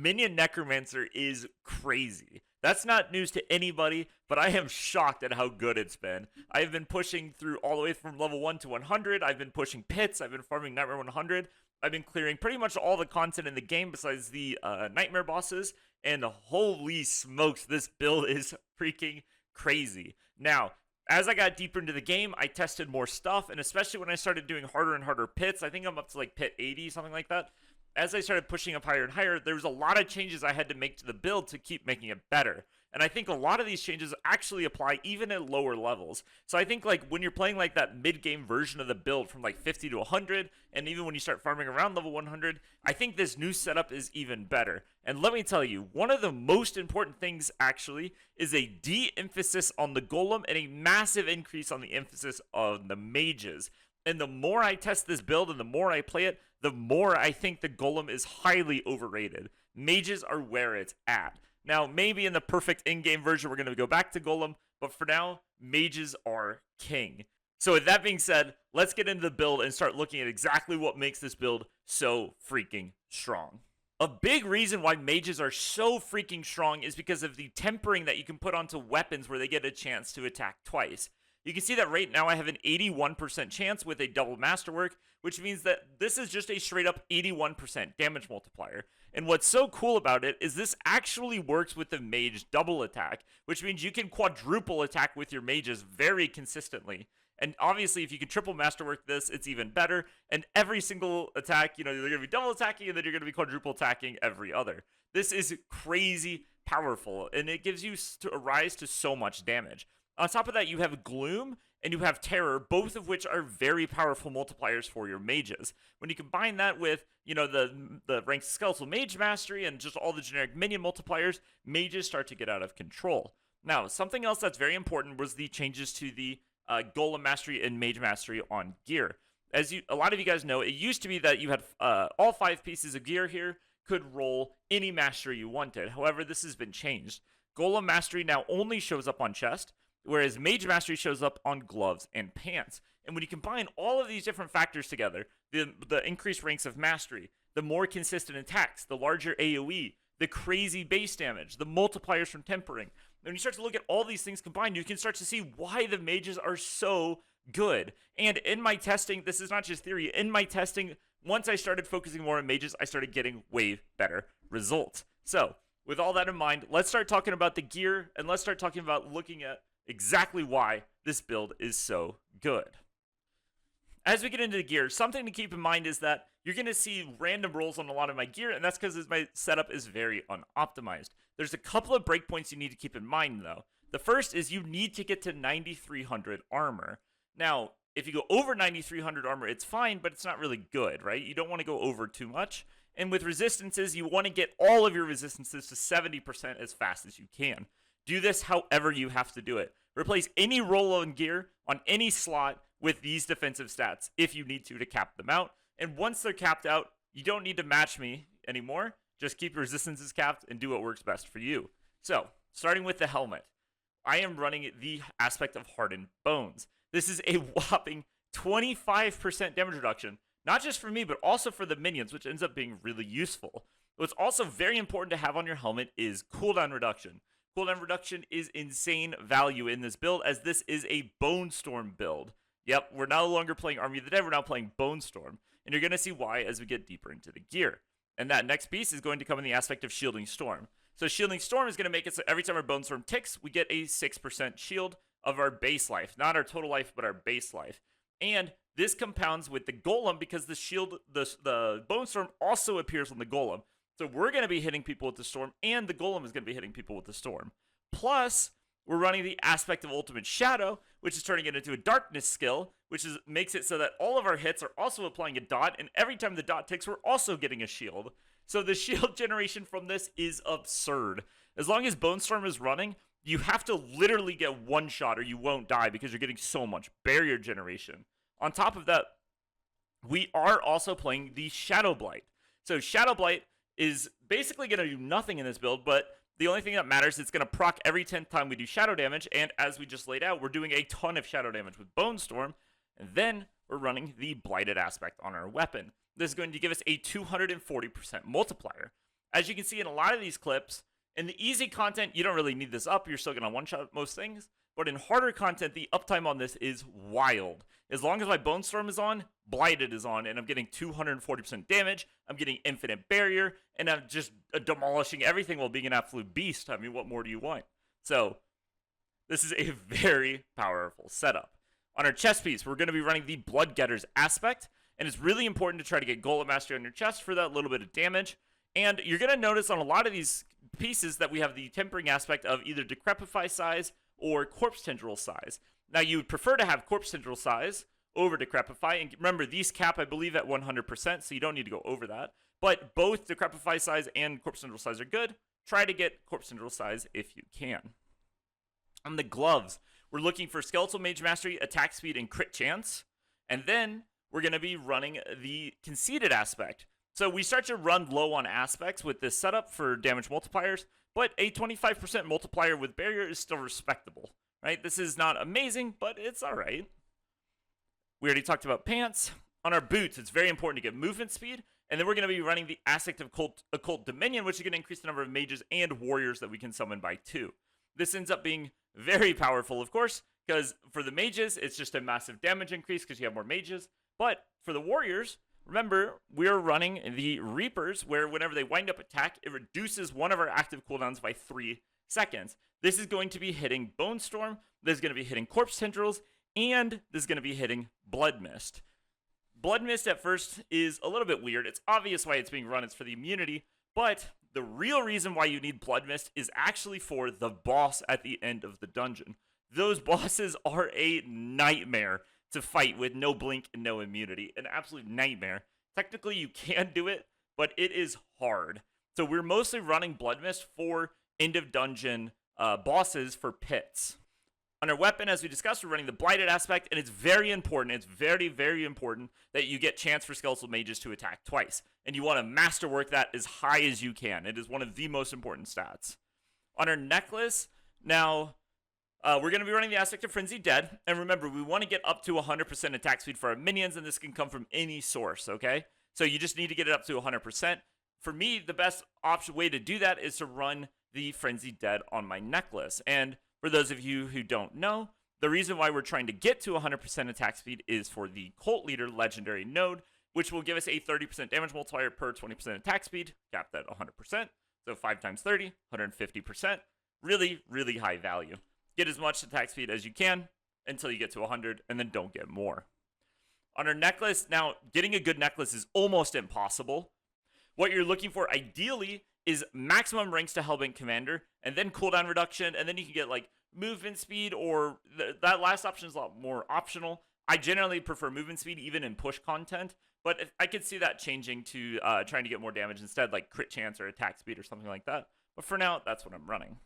Minion Necromancer is crazy. That's not news to anybody, but I am shocked at how good it's been. I've been pushing through all the way from level 1 to 100. I've been pushing pits. I've been farming Nightmare 100. I've been clearing pretty much all the content in the game besides the Nightmare bosses. And holy smokes, this build is freaking crazy. Now, as I got deeper into the game, I tested more stuff, and especially when I started doing harder and harder pits, I think I'm up to like pit 80, something like that. As I started pushing up higher and higher, there was a lot of changes I had to make to the build to keep making it better. And I think a lot of these changes actually apply even at lower levels. So I think like when you're playing like that mid-game version of the build from like 50 to 100, and even when you start farming around level 100, I think this new setup is even better. And let me tell you, one of the most important things actually is a de-emphasis on the Golem and a massive increase on the emphasis on the mages. And the more I test this build and the more I play it, the more I think the Golem is highly overrated. Mages are where it's at. Now, maybe in the perfect in-game version, we're going to go back to Golem, but for now, mages are king. So with that being said, let's get into the build and start looking at exactly what makes this build so freaking strong. A big reason why mages are so freaking strong is because of the tempering that you can put onto weapons where they get a chance to attack twice. You can see that right now I have an 81% chance with a double masterwork, which means that this is just a straight up 81% damage multiplier. And what's so cool about it is this actually works with the mage double attack, which means you can quadruple attack with your mages very consistently. And obviously, if you can triple masterwork this, it's even better. And every single attack, you know, you're going to be double attacking and then you're going to be quadruple attacking every other. This is crazy powerful, and it gives you a rise to so much damage. On top of that, you have Gloom and you have Terror, both of which are very powerful multipliers for your mages. When you combine that with, you know, the ranked skeletal mage mastery and just all the generic minion multipliers, mages start to get out of control. Now, something else that's very important was the changes to the Golem mastery and mage mastery on gear. As a lot of you guys know, it used to be that you had all 5 pieces of gear here could roll any mastery you wanted. However, this has been changed. Golem mastery now only shows up on chest, whereas Mage Mastery shows up on gloves and pants. And when you combine all of these different factors together, the increased ranks of Mastery, the more consistent attacks, the larger AoE, the crazy base damage, the multipliers from tempering, when you start to look at all these things combined, you can start to see why the mages are so good. And in my testing, this is not just theory, in my testing, once I started focusing more on mages, I started getting way better results. So, with all that in mind, let's start talking about the gear, and let's start talking about looking at exactly why this build is so good. As we get into the gear, something to keep in mind is that you're going to see random rolls on a lot of my gear, and that's because my setup is very unoptimized. There's a couple of breakpoints you need to keep in mind, though. The first is you need to get to 9,300 armor. Now, if you go over 9,300 armor, it's fine, but it's not really good, right? You don't want to go over too much. And with resistances, you want to get all of your resistances to 70% as fast as you can. Do this however you have to do it. Replace any roll-on gear on any slot with these defensive stats if you need to cap them out. And once they're capped out, you don't need to match me anymore. Just keep your resistances capped and do what works best for you. So, starting with the helmet, I am running the aspect of Hardened Bones. This is a whopping 25% damage reduction, not just for me, but also for the minions, which ends up being really useful. What's also very important to have on your helmet is cooldown reduction. Cooldown reduction is insane value in this build, as this is a Bone Storm build. Yep, we're no longer playing Army of the Dead, we're now playing Bone Storm. And you're going to see why as we get deeper into the gear. And that next piece is going to come in the aspect of Shielding Storm. So Shielding Storm is going to make it so every time our Bone Storm ticks, we get a 6% shield of our base life. Not our total life, but our base life. And this compounds with the Golem because the shield, the Bone Storm also appears on the Golem. So we're going to be hitting people with the Storm, and the Golem is going to be hitting people with the Storm. Plus, we're running the aspect of Ultimate Shadow, which is turning it into a Darkness skill, which makes it so that all of our hits are also applying a dot, and every time the dot ticks, we're also getting a shield. So the shield generation from this is absurd. As long as Bone Storm is running, you have to literally get one shot or you won't die because you're getting so much barrier generation. On top of that, we are also playing the Shadow Blight. So Shadow Blight is basically going to do nothing in this build, but the only thing that matters is it's going to proc every 10th time we do shadow damage, and as we just laid out, we're doing a ton of shadow damage with Bone Storm, and then we're running the Blighted aspect on our weapon. This is going to give us a 240% multiplier. As you can see in a lot of these clips, in the easy content, you don't really need this up. You're still going to one-shot most things. But in harder content, the uptime on this is wild. As long as my Bone Storm is on, Blighted is on, and I'm getting 240% damage, I'm getting Infinite Barrier, and I'm just demolishing everything while being an absolute beast. I mean, what more do you want? So, this is a very powerful setup. On our chest piece, we're going to be running the Blood Getters aspect, and it's really important to try to get Golem Mastery on your chest for that little bit of damage. And you're going to notice on a lot of these pieces that we have the tempering aspect of either Decrepify size or Corpse Tendril size. Now, you would prefer to have Corpse Tendril size over Decrepify, and remember, these cap, I believe, at 100%, so you don't need to go over that. But both Decrepify size and Corpse Tendril size are good. Try to get Corpse Tendril size if you can. On the gloves, we're looking for Skeletal Mage Mastery, Attack Speed, and Crit Chance. And then we're going to be running the Conceited aspect. So we start to run low on aspects with this setup for damage multipliers, but a 25% multiplier with barrier is still respectable, right? This is not amazing, but it's all right. We already talked about pants. On our boots, it's very important to get movement speed, and then we're going to be running the Aspect of Occult Dominion, which is going to increase the number of mages and warriors that we can summon by 2. This ends up being very powerful, of course, because for the mages, it's just a massive damage increase because you have more mages, but for the warriors, remember, we're running the Reapers, where whenever they wind up attack, it reduces one of our active cooldowns by 3 seconds. This is going to be hitting Bone Storm, this is going to be hitting Corpse Tendrils, and this is going to be hitting Blood Mist. Blood Mist at first is a little bit weird. It's obvious why it's being run. It's for the immunity, but the real reason why you need Blood Mist is actually for the boss at the end of the dungeon. Those bosses are a nightmare to fight with no blink and no immunity. An absolute nightmare. Technically, you can do it, but it is hard. So we're mostly running Blood Mist for end of dungeon bosses for pits. On our weapon, as we discussed, we're running the Blighted aspect, and it's very important. It's very, very important that you get chance for Skeletal Mages to attack twice. And you want to masterwork that as high as you can. It is one of the most important stats. On our necklace, now, we're going to be running the aspect of Frenzied Dead. And remember, we want to get up to 100% attack speed for our minions, and this can come from any source, okay? So you just need to get it up to 100%. For me, the best way to do that is to run the Frenzied Dead on my necklace. And for those of you who don't know, the reason why we're trying to get to 100% attack speed is for the Cult Leader Legendary node, which will give us a 30% damage multiplier per 20% attack speed, capped at 100%. So 5 times 30, 150%. Really, really high value. Get as much attack speed as you can until you get to 100, and then don't get more. On our necklace, now, getting a good necklace is almost impossible. What you're looking for, ideally, is maximum ranks to Hellbent Commander, and then cooldown reduction, and then you can get, like, movement speed, or that last option is a lot more optional. I generally prefer movement speed, even in push content, but I could see that changing to trying to get more damage instead, like crit chance or attack speed or something like that. But for now, that's what I'm running.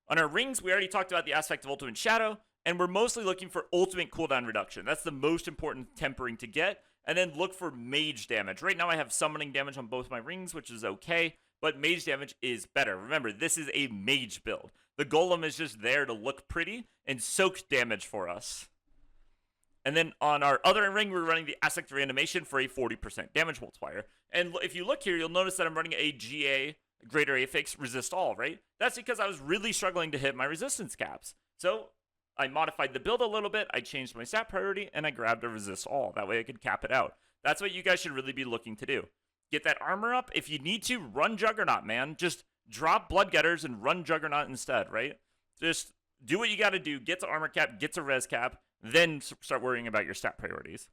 On our rings, we already talked about the aspect of Ultimate Shadow, and we're mostly looking for ultimate cooldown reduction. That's the most important tempering to get, and then look for mage damage. Right now I have summoning damage on both my rings, which is okay, but mage damage is better. Remember, this is a mage build. The golem is just there to look pretty and soak damage for us. And then on our other ring, we're running the Aspect of Reanimation for a 40% damage multiplier. And if you look here, you'll notice that I'm running a GA, Greater Affix, Resist All, right? That's because I was really struggling to hit my resistance caps. So I modified the build a little bit, I changed my stat priority, and I grabbed a Resist All. That way I could cap it out. That's what you guys should really be looking to do. Get that armor up. If you need to, run Juggernaut, man. Just drop Blood Getters and run Juggernaut instead, right? Just do what you got to do. Get to armor cap, get to res cap, then start worrying about your stat priorities.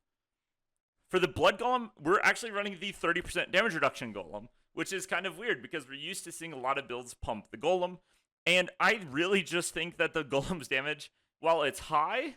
For the Blood Golem, we're actually running the 30% damage reduction Golem, which is kind of weird because we're used to seeing a lot of builds pump the Golem. And I really just think that the Golem's damage, while it's high,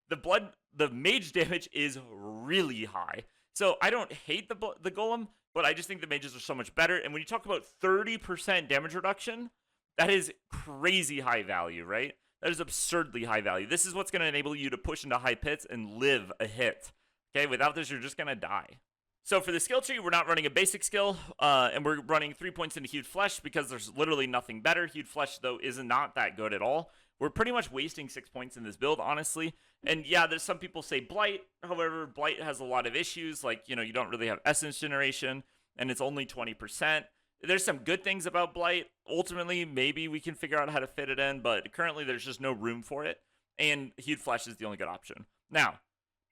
the mage damage is really high. So I don't hate the Golem, but I just think the mages are so much better. And when you talk about 30% damage reduction, that is crazy high value, right? That is absurdly high value. This is what's going to enable you to push into high pits and live a hit. Okay, without this, you're just going to die. So for the skill tree, we're not running a basic skill, and we're running 3 points into Hued Flesh because there's literally nothing better. Hued Flesh, though, is not that good at all. We're pretty much wasting 6 points in this build, honestly. And yeah, there's some people say Blight. However, Blight has a lot of issues. Like, you know, you don't really have Essence Generation, and it's only 20%. There's some good things about Blight. Ultimately, maybe we can figure out how to fit it in, but currently there's just no room for it, and Hued Flesh is the only good option. Now,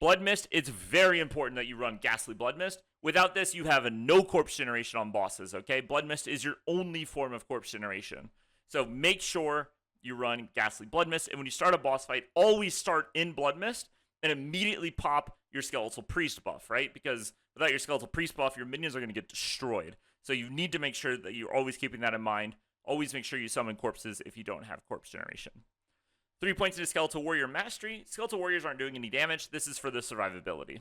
Blood Mist, it's very important that you run Ghastly Blood Mist. Without this, you have a no corpse generation on bosses, okay? Blood Mist is your only form of corpse generation. So make sure you run Ghastly Blood Mist, and when you start a boss fight, always start in Blood Mist, and immediately pop your Skeletal Priest buff, right? Because without your Skeletal Priest buff, your minions are going to get destroyed. So you need to make sure that you're always keeping that in mind. Always make sure you summon corpses if you don't have corpse generation. 3 points into Skeletal Warrior Mastery. Skeletal Warriors aren't doing any damage. This is for the survivability.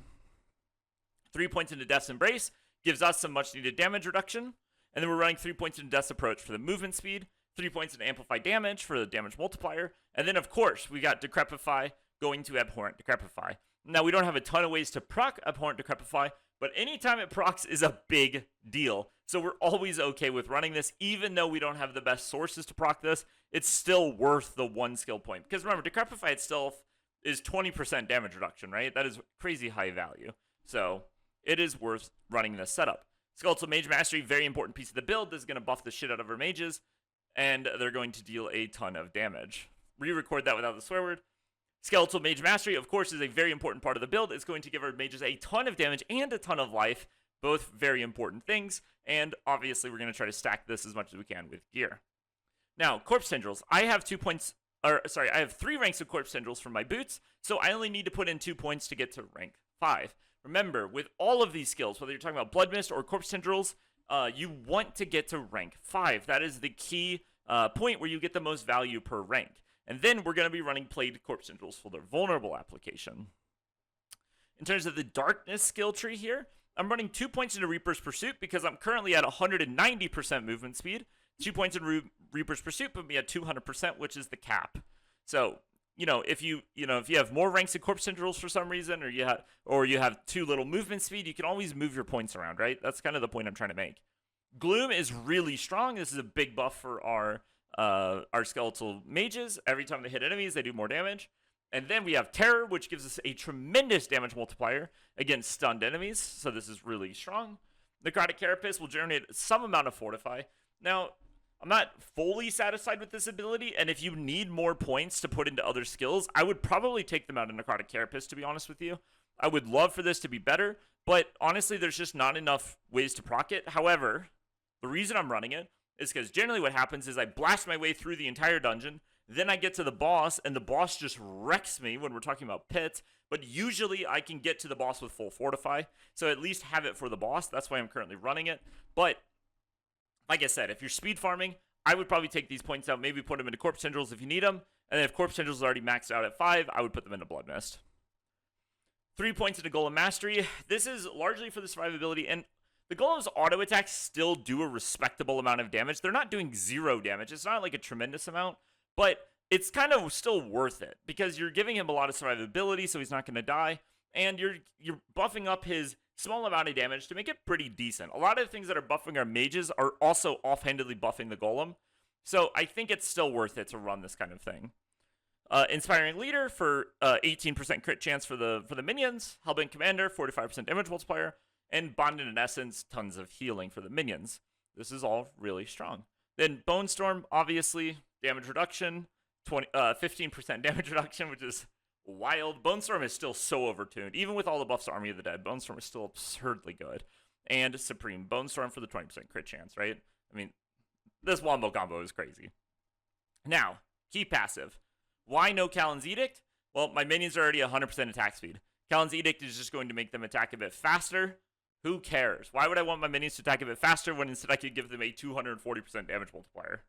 3 points into Death's Embrace gives us some much needed damage reduction. And then we're running 3 points into Death's Approach for the movement speed. 3 points into Amplify Damage for the damage multiplier. And then, of course, we got Decrepify going to Abhorrent Decrepify. Now, we don't have a ton of ways to proc Abhorrent Decrepify, but anytime it procs is a big deal. So we're always okay with running this, even though we don't have the best sources to proc this. It's still worth the 1 skill point. Because remember, Decrepify itself is 20% damage reduction, right? That is crazy high value. So it is worth running this setup. Skeletal Mage Mastery, very important piece of the build. This is going to buff the shit out of our mages, and they're going to deal a ton of damage. Re-record that without the swear word. Skeletal Mage Mastery, of course, is a very important part of the build. It's going to give our mages a ton of damage and a ton of life, both very important things, and obviously we're going to try to stack this as much as we can with gear. Now, Corpse Tendrils. I have 3 ranks of Corpse Tendrils for my boots, so I only need to put in 2 points to get to rank 5. Remember, with all of these skills, whether you're talking about Blood Mist or Corpse Tendrils, you want to get to rank 5. That is the key point where you get the most value per rank. And then we're going to be running Plagued Corpse Tendrils for their vulnerable application. In terms of the Darkness skill tree here, I'm running 2 points into Reaper's Pursuit because I'm currently at 190% movement speed. 2 points in Reaper's Pursuit put me at 200%, which is the cap. So, if you have more ranks in Corpse Tendrils for some reason, or you have too little movement speed, you can always move your points around, right? That's kind of the point I'm trying to make. Gloom is really strong. This is a big buff for our skeletal mages. Every time they hit enemies, they do more damage. And then we have Terror, which gives us a tremendous damage multiplier against stunned enemies. So this is really strong. Necrotic Carapace will generate some amount of Fortify. Now, I'm not fully satisfied with this ability, and if you need more points to put into other skills, I would probably take them out of Necrotic Carapace, to be honest with you. I would love for this to be better, but honestly, there's just not enough ways to proc it. However, the reason I'm running it is because generally what happens is I blast my way through the entire dungeon, then I get to the boss, and the boss just wrecks me when we're talking about pits, but usually I can get to the boss with full Fortify, so at least have it for the boss. That's why I'm currently running it. But like I said, if you're speed farming, I would probably take these points out, maybe put them into Corpse Tendrils if you need them, and then if Corpse Tendrils are already maxed out at 5, I would put them into Blood Mist. 3 points into Golem Mastery. This is largely for the survivability, and the Golem's auto attacks still do a respectable amount of damage. They're not doing 0 damage. It's not like a tremendous amount, but it's kind of still worth it because you're giving him a lot of survivability, so he's not going to die, and you're buffing up his small amount of damage to make it pretty decent. A lot of the things that are buffing our mages are also offhandedly buffing the Golem, so I think it's still worth it to run this kind of thing. Inspiring Leader for 18% crit chance for the minions. Hellbent Commander, 45% damage multiplier. And Bonded in Essence, tons of healing for the minions. This is all really strong. Then Bone Storm, obviously, damage reduction, 15% damage reduction, which is wild. Bone Storm is still so overtuned. Even with all the buffs to Army of the Dead, Bone Storm is still absurdly good. And Supreme Bone Storm for the 20% crit chance, right? I mean, this wombo combo is crazy. Now, key passive. Why no Callan's Edict? Well, my minions are already 100% attack speed. Callan's Edict is just going to make them attack a bit faster. Who cares? Why would I want my minions to attack a bit faster when instead I could give them a 240% damage multiplier?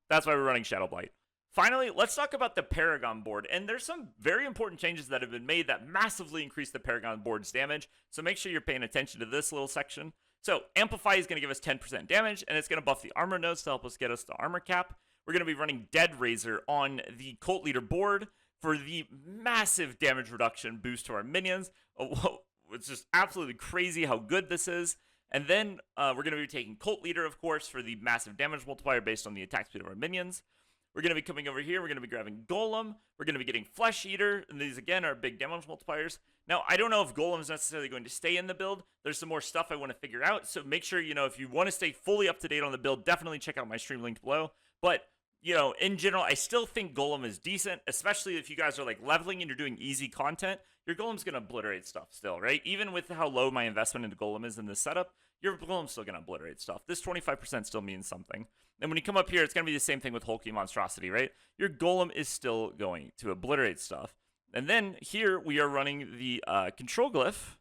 That's why we're running Shadow Blight. Finally, let's talk about the Paragon board. And there's some very important changes that have been made that massively increase the Paragon board's damage. So make sure you're paying attention to this little section. So Amplify is going to give us 10% damage, and it's going to buff the armor nodes to help us get us to armor cap. We're going to be running Dead Razor on the Cult Leader board for the massive damage reduction boost to our minions. It's just absolutely crazy how good this is. And then we're going to be taking Cult Leader, of course, for the massive damage multiplier based on the attack speed of our minions. We're going to be coming over here. We're going to be grabbing Golem. We're going to be getting Flesh Eater. And these, again, are big damage multipliers. Now, I don't know if Golem is necessarily going to stay in the build. There's some more stuff I want to figure out. So make sure, if you want to stay fully up to date on the build, definitely check out my stream linked below. But, in general, I still think Golem is decent, especially if you guys are, leveling and you're doing easy content. Your Golem's going to obliterate stuff still, right? Even with how low my investment into Golem is in this setup, your Golem's still going to obliterate stuff. This 25% still means something. And when you come up here, it's going to be the same thing with Hulky Monstrosity, right? Your Golem is still going to obliterate stuff. And then here we are running the Control Glyph,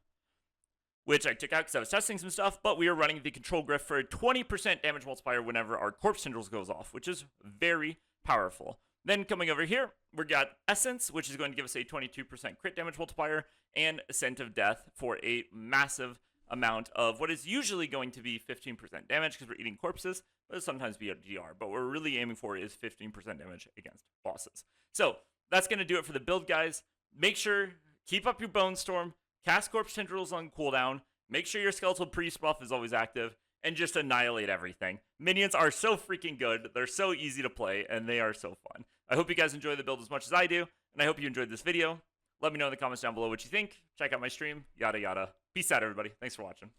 which I took out because I was testing some stuff, but we are running the Control Glyph for a 20% damage multiplier whenever our Corpse Tendrils goes off, which is very powerful. Then coming over here, we got Essence, which is going to give us a 22% crit damage multiplier, and Scent of Death for a massive amount of what is usually going to be 15% damage because we're eating corpses, but it'll sometimes be a DR. But what we're really aiming for is 15% damage against bosses. So that's going to do it for the build, guys. Make sure, keep up your Bone Storm, cast Corpse Tendrils on cooldown, make sure your Skeletal Priest buff is always active, and just annihilate everything. Minions are so freaking good, they're so easy to play, and they are so fun. I hope you guys enjoy the build as much as I do, and I hope you enjoyed this video. Let me know in the comments down below what you think. Check out my stream, yada yada. Peace out, everybody. Thanks for watching.